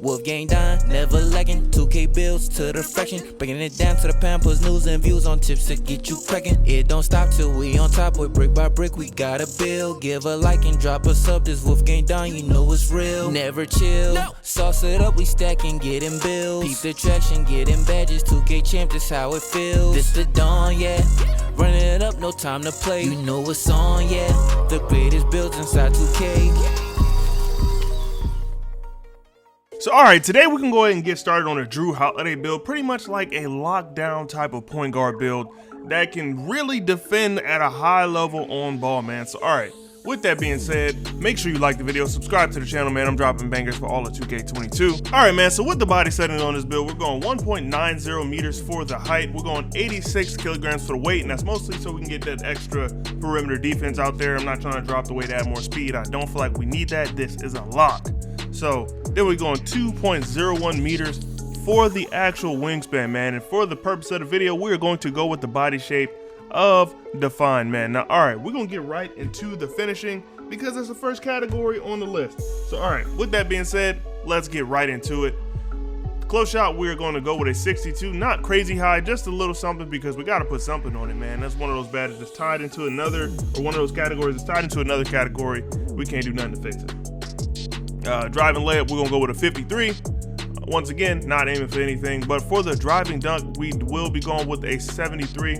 WolfGxngDon, never lagging. 2K bills to the fraction, breaking it down to the pound, puts news and views on tips to get you cracking. It don't stop till we on top, boy, brick by brick, we gotta build. Give a like and drop a sub, this WolfGxngDon, you know it's real. Never chill, sauce it up, we stacking, getting bills. Peep the traction, getting badges, 2K champ, this how it feels. This the dawn, yeah, running it up, no time to play. You know what's on, yeah, the greatest builds inside 2K. So alright, today we can go ahead and get started on a Drew Holiday build, pretty much like a lockdown type of point guard build that can really defend at a high level on ball, man. So alright, with that being said, make sure you like the video, subscribe to the channel, man. I'm dropping bangers for all of 2K22. Alright, man, so with the body setting on this build, we're going 1.90 meters for the height, we're going 86 kilograms for the weight, and that's mostly so we can get that extra perimeter defense out there. I'm not trying to drop the weight to add more speed. I don't feel like we need that. This is a lock. So then we're going 2.01 meters for the actual wingspan, man. And for the purpose of the video, we're going to go with the body shape of Define, man. Now, all right, we're going to get right into the finishing because that's the first category on the list. So, all right, with that being said, let's get right into it. Close shot, we're going to go with a 62, not crazy high, just a little something because we got to put something on it, man. That's one of those badges that's tied into another, or one of those categories that's tied into another category. We can't do nothing to fix it. Driving layup, we're gonna go with a 53. Once again, not aiming for anything, but for the driving dunk, we will be going with a 73,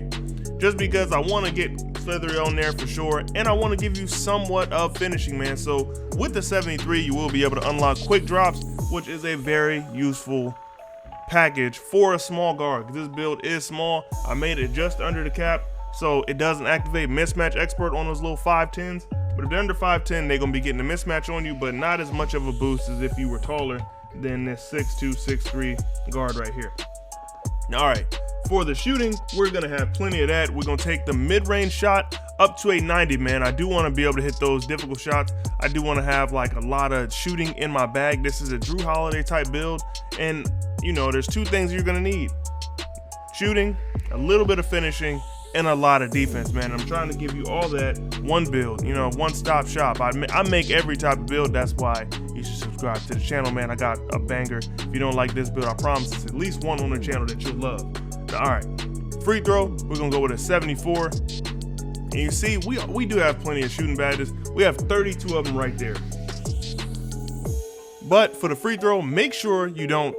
just because I want to get slithery on there for sure, and I want to give you somewhat of finishing, man. So with the 73, you will be able to unlock quick drops, which is a very useful package for a small guard. This build is small. I made it just under the cap, so it doesn't activate mismatch expert on those little 5'10s. But if they're under 5'10", they're going to be getting a mismatch on you, but not as much of a boost as if you were taller than this 6'2", 6'3 guard right here. All right, for the shooting, we're going to have plenty of that. We're going to take the mid-range shot up to a 90, man. I do want to be able to hit those difficult shots. I do want to have like a lot of shooting in my bag. This is a Drew Holiday type build, and you know, there's two things you're going to need: shooting, a little bit of finishing, and a lot of defense, man. I'm trying to give you all that one build, you know, one-stop shop. I make every type of build. That's why you should subscribe to the channel, man. I got a banger. If you don't like this build, I promise it's at least one on the channel that you'll love. Now, all right, free throw, we're gonna go with a 74. And you see, we do have plenty of shooting badges. We have 32 of them right there. But for the free throw, make sure you don't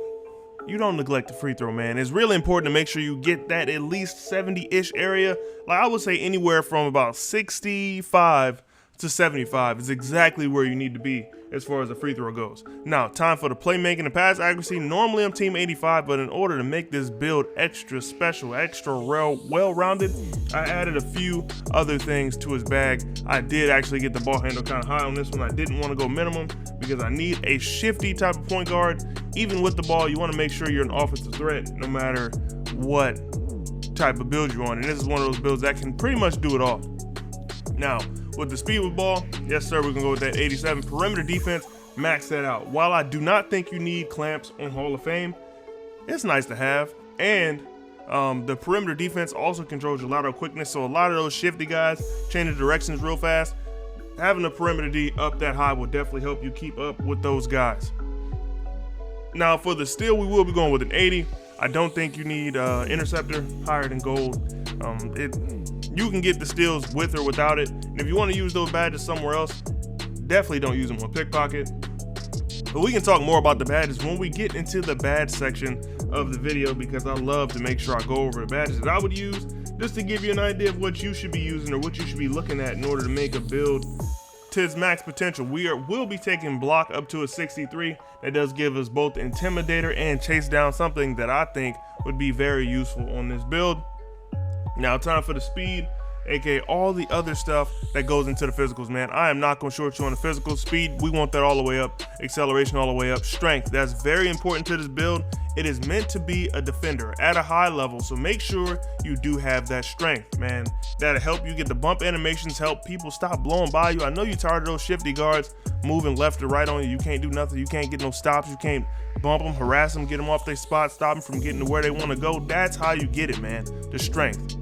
neglect the free throw, man. It's really important to make sure you get that at least 70-ish area. Like I would say anywhere from about 65 to 75 is exactly where you need to be as far as the free throw goes. Now, time for the playmaking and pass accuracy. Normally I'm team 85, but in order to make this build extra special, extra well-rounded, I added a few other things to his bag. I did actually get the ball handle kind of high on this one. I didn't want to go minimum because I need a shifty type of point guard. Even with the ball, you want to make sure you're an offensive threat no matter what type of build you're on. And this is one of those builds that can pretty much do it all. Now, with the speed with ball, yes sir, we're gonna go with that 87. Perimeter defense, max that out. While I do not think you need clamps on Hall of Fame, it's nice to have. And the perimeter defense also controls your lateral quickness, so a lot of those shifty guys changing directions real fast, having the perimeter D up that high will definitely help you keep up with those guys. Now for the steal, we will be going with an 80. I don't think you need interceptor higher than gold. You can get the steals with or without it. And if you want to use those badges somewhere else, definitely don't use them on pickpocket. But we can talk more about the badges when we get into the badge section of the video, because I love to make sure I go over the badges that I would use just to give you an idea of what you should be using or what you should be looking at in order to make a build to its max potential. We'll be taking block up to a 63. That does give us both intimidator and chase down, something that I think would be very useful on this build. Now, time for the speed, aka all the other stuff that goes into the physicals, man. I am not going to short you on the physical. Speed, we want that all the way up. Acceleration all the way up. Strength, that's very important to this build. It is meant to be a defender at a high level, so make sure you do have that strength, man. That'll help you get the bump animations, help people stop blowing by you. I know you're tired of those shifty guards moving left or right on you. You can't do nothing. You can't get no stops. You can't bump them, harass them, get them off their spot, stop them from getting to where they want to go. That's how you get it, man, the strength.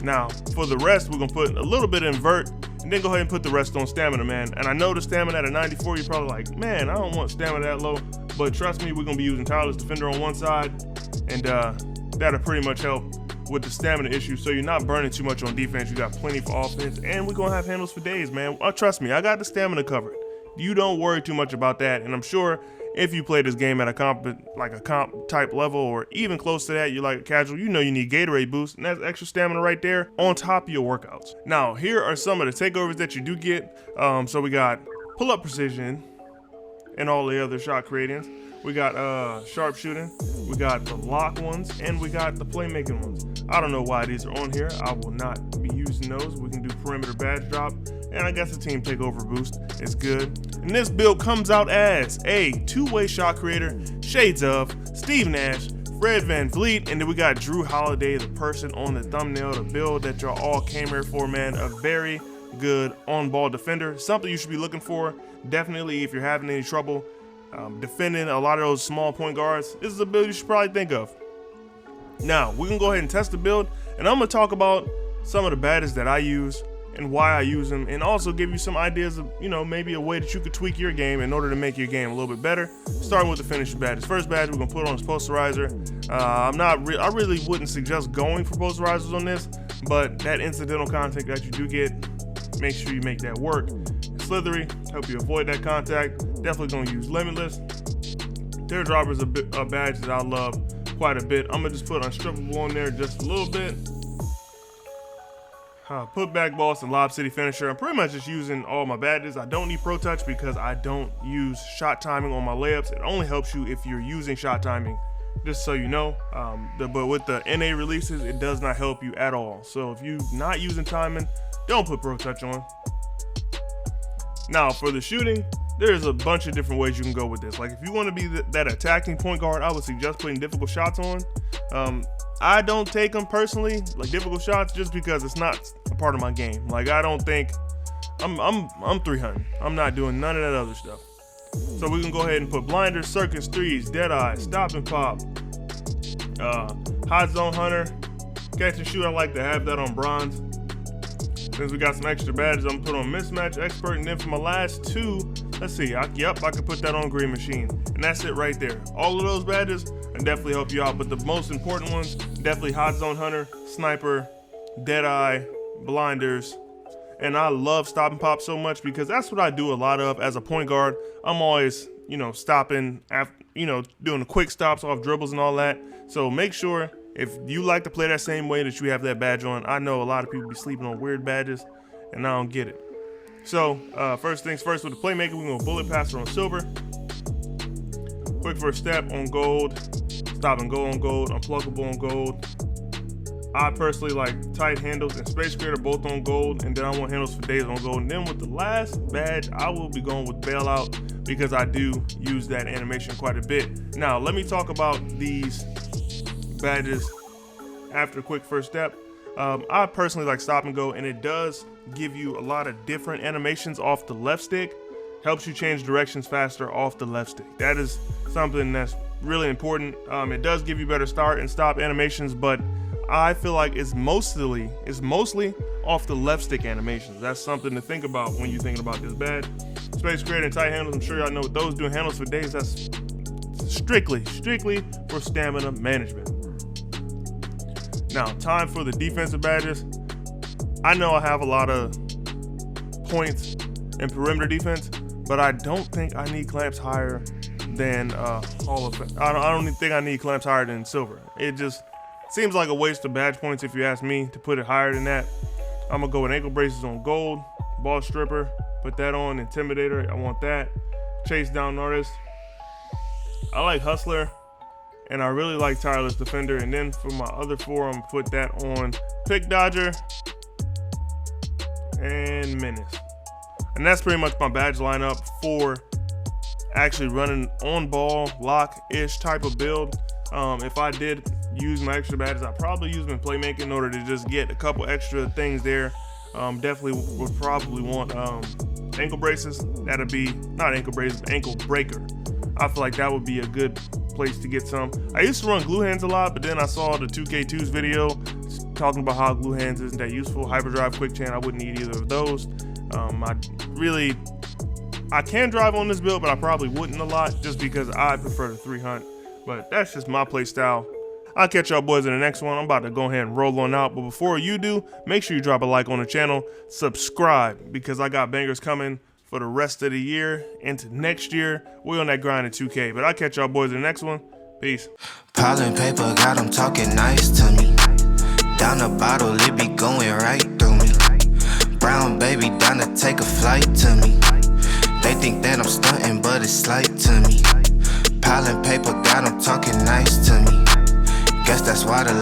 Now, for the rest, we're going to put a little bit of invert and then go ahead and put the rest on stamina, man. And I know the stamina at a 94, you're probably like, man, I don't want stamina that low. But trust me, we're gonna be using tireless defender on one side, and that'll pretty much help with the stamina issue. So you're not burning too much on defense. You got plenty for offense, and we're gonna have handles for days, man. Trust me, I got the stamina covered. You don't worry too much about that. And I'm sure if you play this game at a comp type level, or even close to that, you're like a casual, you know you need Gatorade boost, and that's extra stamina right there on top of your workouts. Now, here are some of the takeovers that you do get. So we got pull-up precision and all the other shot creatings. We got sharpshooting, we got the lock ones, and we got the playmaking ones. I don't know why these are on here. I will not be using those. We can do perimeter badge drop, and I guess the team takeover boost is good. And this build comes out as a two-way shot creator, shades of Steve Nash, Fred VanVleet, and then we got Drew Holiday, the person on the thumbnail, the build that y'all all came here for, man. A very good on-ball defender, something you should be looking for. Definitely if you're having any trouble defending a lot of those small point guards, this is a build you should probably think of. Now, we're gonna go ahead and test the build, and I'm gonna talk about some of the badges that I use and why I use them, and also give you some ideas of, you know, maybe a way that you could tweak your game in order to make your game a little bit better. Starting with the finishing badges. First badge we're gonna put on is posterizer. I really wouldn't suggest going for posterizers on this, but that incidental contact that you do get, make sure you make that work. Slithery, help you avoid that contact. Definitely gonna use limitless. Teardropper is a badge that I love quite a bit. I'm gonna just put unstrippable on there just a little bit. Put back boss and lob city finisher. I'm pretty much just using all my badges. I don't need pro touch because I don't use shot timing on my layups. It only helps you if you're using shot timing, just so you know. But with the NA releases, it does not help you at all. So if you're not using timing, don't put pro touch on. Now for the shooting, there's a bunch of different ways you can go with this. Like if you want to be that attacking point guard, I would suggest putting difficult shots on. I don't take them personally, like difficult shots, just because it's not a part of my game. Like I don't think I'm 300. I'm not doing none of that other stuff. So we can go ahead and put blinders, circus, threes, dead eye, stop and pop, hot zone hunter, catch and shoot. I like to have that on bronze. Since we got some extra badges, I'm gonna put on mismatch expert, and then for my last two, let's see, I could put that on green machine, and that's it right there. All of those badges can definitely help you out, but the most important ones, definitely hot zone hunter, sniper, dead eye, blinders, and I love stop and pop so much because that's what I do a lot of as a point guard. I'm always, you know, stopping, after, you know, doing the quick stops off dribbles and all that. So make sure, if you like to play that same way, that you have that badge on. I know a lot of people be sleeping on weird badges, and I don't get it. So first things first, with the playmaker, we're gonna bullet passer on silver, quick first step on gold, stop and go on gold, unpluggable on gold. I personally like tight handles and space creator both on gold, and then I want handles for days on gold. And then with the last badge, I will be going with bailout because I do use that animation quite a bit. Now let me talk about these badges after quick first step. I personally like stop and go, and it does give you a lot of different animations off the left stick. Helps you change directions faster off the left stick. That is something that's really important. It does give you better start and stop animations, but I feel like it's mostly off the left stick animations. That's something to think about when you're thinking about this badge. Space creator and tight handles, I'm sure y'all know what those do. Handles for days, that's strictly for stamina management. Now, time for the defensive badges. I know I have a lot of points in perimeter defense, but I don't think I need clamps higher than Hall of Fame. I don't even think I need clamps higher than silver. It just seems like a waste of badge points if you ask me to put it higher than that. I'm gonna go with ankle braces on gold, ball stripper, put that on, intimidator, I want that. Chase down artist. I like hustler, and I really like tireless defender. And then for my other four, I'm gonna put that on pick dodger and menace. And that's pretty much my badge lineup for actually running on ball lock-ish type of build. If I did use my extra badges, I'd probably use them in playmaking in order to just get a couple extra things there. Definitely would probably want ankle braces. That'd be not ankle braces, but ankle breaker. I feel like that would be a good place to get some. I used to run glue hands a lot, but then I saw the 2K2's video talking about how glue hands isn't that useful. Hyperdrive, quick chain, I wouldn't need either of those. I can drive on this build, but I probably wouldn't a lot just because I prefer the 3 hunt. But that's just my play style. I'll catch y'all boys in the next one. I'm about to go ahead and roll on out. But before you do, make sure you drop a like on the channel. Subscribe because I got bangers coming for the rest of the year into next year. We're on that grind at 2K. But I'll catch y'all boys in the next one. Peace. Piling paper, got them talking nice to me. Down the bottle, it be going right through me. Brown baby, down to take a flight to me. They think that I'm stunting, but it's slight to me. Piling paper, got them talking nice to me. Guess that's why the